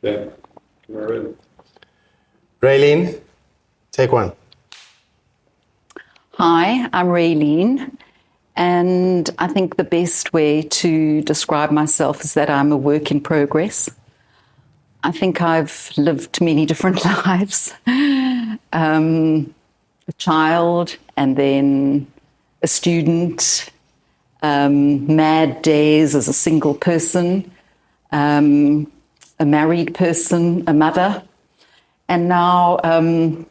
Yeah. Rayleen, take one. Hi, I'm Rayleen, and I think the best way to describe myself is that I'm a work in progress. I think I've lived many different lives. A child, and then a student, mad days as a single person, a married person, a mother, and now I'm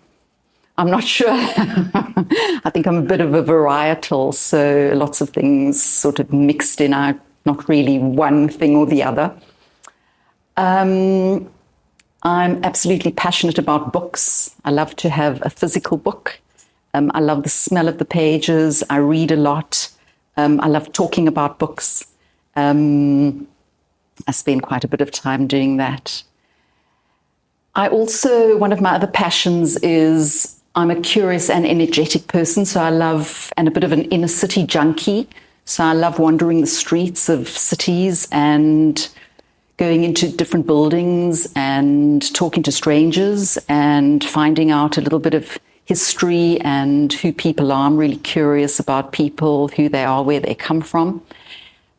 not sure. I think I'm a bit of a varietal, so lots of things sort of mixed in. I'm not really one thing or the other. I'm absolutely passionate about books. I love to have a physical book. I love the smell of the pages. I read a lot. I love talking about books. I spend quite a bit of time doing that. One of my other passions is I'm a curious and energetic person, so I love, and a bit of an inner city junkie. So I love wandering the streets of cities and going into different buildings and talking to strangers and finding out a little bit of history and who people are. I'm really curious about people, who they are, where they come from.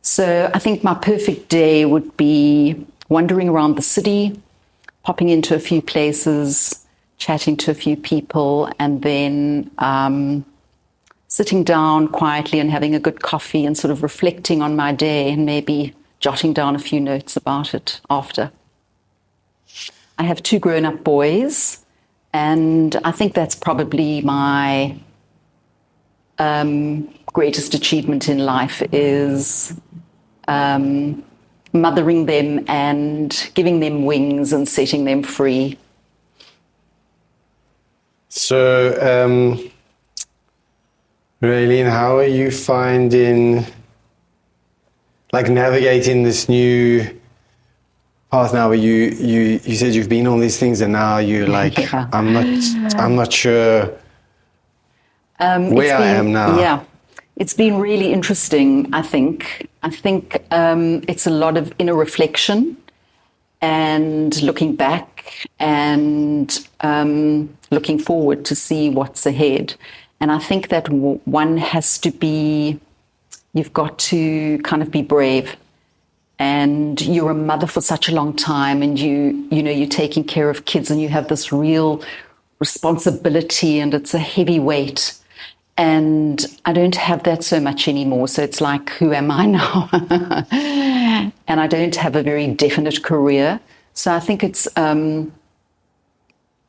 So I think my perfect day would be wandering around the city, popping into a few places, chatting to a few people, and then sitting down quietly and having a good coffee and sort of reflecting on my day and maybe jotting down a few notes about it after. I have 2 grown-up boys, and I think that's probably my greatest achievement in life is mothering them and giving them wings and setting them free. So, Rayleen, how are you finding, navigating this new path now where you said you've been on these things and now you're like, yeah. I'm not sure where I am now. Yeah, it's been really interesting, I think. I think it's a lot of inner reflection and looking back and looking forward to see what's ahead. And I think that one has to be, you've got to kind of be brave. And you're a mother for such a long time, and you're taking care of kids, and you have this real responsibility, and it's a heavy weight. And I don't have that so much anymore. So it's like, who am I now? And I don't have a very definite career. So I think it's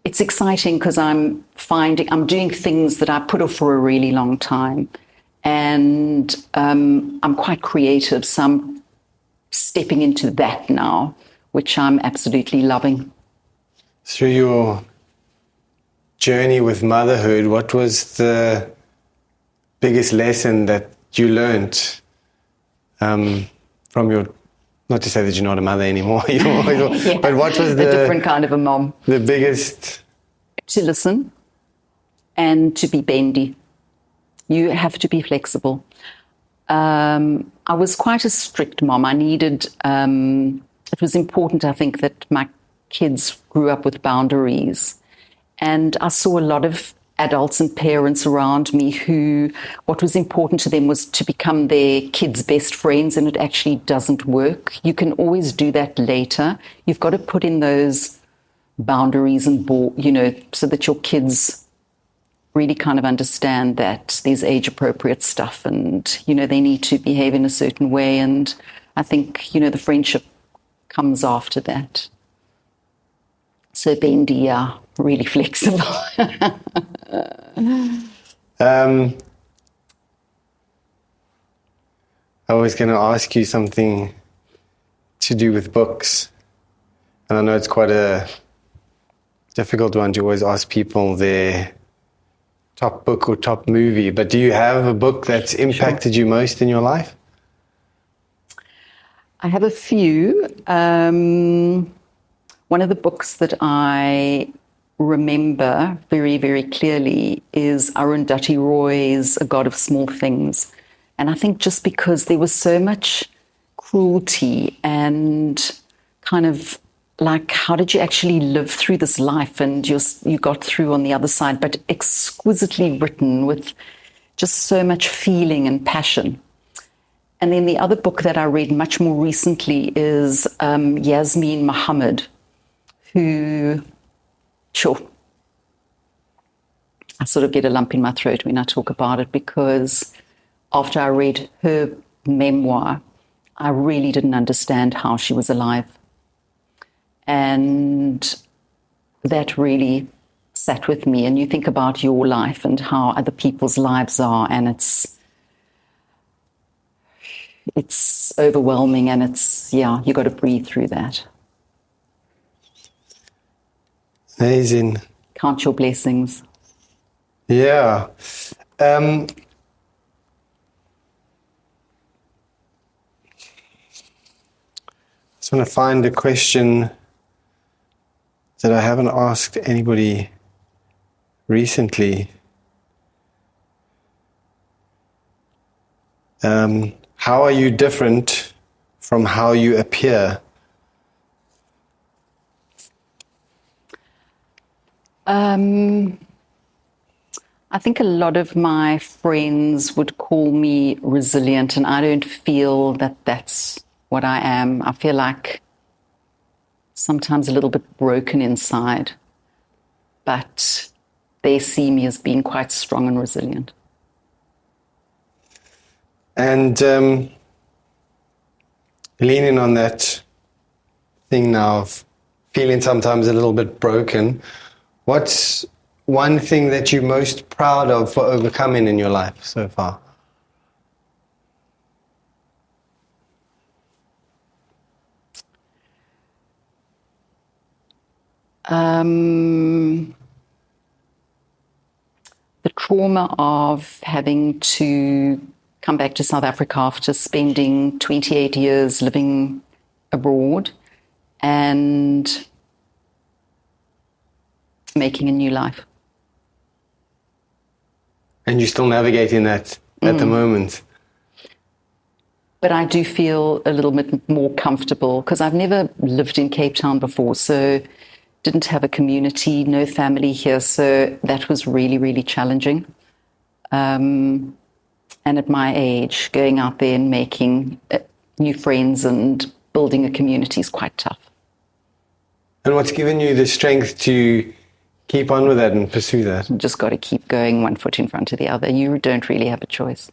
exciting because I'm doing things that I put off for a really long time. And I'm quite creative. So I'm stepping into that now, which I'm absolutely loving. Through your journey with motherhood, what was the biggest lesson that you learned from your, not to say that you're not a mother anymore, yeah, but what was a different kind of a mom? The biggest? To listen and to be bendy. You have to be flexible. I was quite a strict mom. I needed, it was important, I think, that my kids grew up with boundaries. And I saw a lot of adults and parents around me who, what was important to them was to become their kids' best friends, and it actually doesn't work. You can always do that later. You've got to put in those boundaries and, so that your kids really kind of understand that there's age-appropriate stuff and, they need to behave in a certain way. And I think, the friendship comes after that. So bendy, yeah, really flexible. I was going to ask you something to do with books. And I know it's quite a difficult one to always ask people their top book or top movie, but do you have a book that's impacted you most in your life? I have a few. One of the books that I remember very, very clearly is Arundhati Roy's A God of Small Things. And I think just because there was so much cruelty and kind of like, how did you actually live through this life? And you got through on the other side, but exquisitely written with just so much feeling and passion. And then the other book that I read much more recently is Yasmin Mohammed, who, sure, I sort of get a lump in my throat when I talk about it, because after I read her memoir, I really didn't understand how she was alive. And that really sat with me. And you think about your life and how other people's lives are, and it's overwhelming, and you got to breathe through that. Amazing. Count your blessings. Yeah. Just want to find a question that I haven't asked anybody recently. How are you different from how you appear? I think a lot of my friends would call me resilient, and I don't feel that that's what I am. I feel like sometimes a little bit broken inside, but they see me as being quite strong and resilient. And leaning on that thing now of feeling sometimes a little bit broken, what's one thing that you're most proud of for overcoming in your life so far? The trauma of having to come back to South Africa after spending 28 years living abroad and making a new life. And you're still navigating that at the moment. But I do feel a little bit more comfortable because I've never lived in Cape Town before, so didn't have a community, no family here, so that was really, really challenging. And at my age, going out there and making new friends and building a community is quite tough. And what's given you the strength to keep on with that and pursue that? You just got to keep going, one foot in front of the other. You don't really have a choice.